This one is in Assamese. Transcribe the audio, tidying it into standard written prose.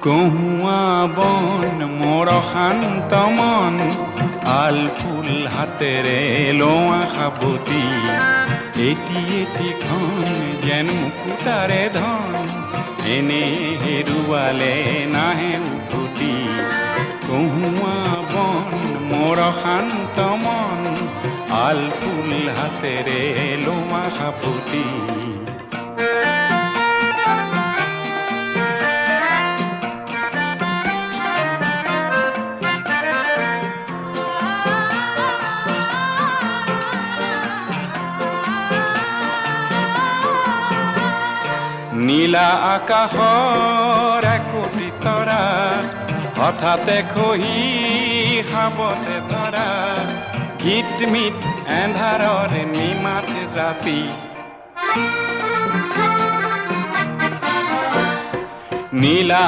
কহুয়া বন মোৰ শান্ত মন আল ফুল হাতেৰে লোৱা সাবতি এটি এটি খন যেন মুকুতাৰে ধন এনে হেৰুৱালে নাহে উভতি কহুয়া বন মোৰ শান্ত মন আল ফুল হাতেৰে লোৱা সাবতি নীলা আকাশৰ একোটি তৰা হঠাতে খহি সাবতে ধৰা গীতমিত এন্ধাৰৰ নিমাত ৰাতি নীলা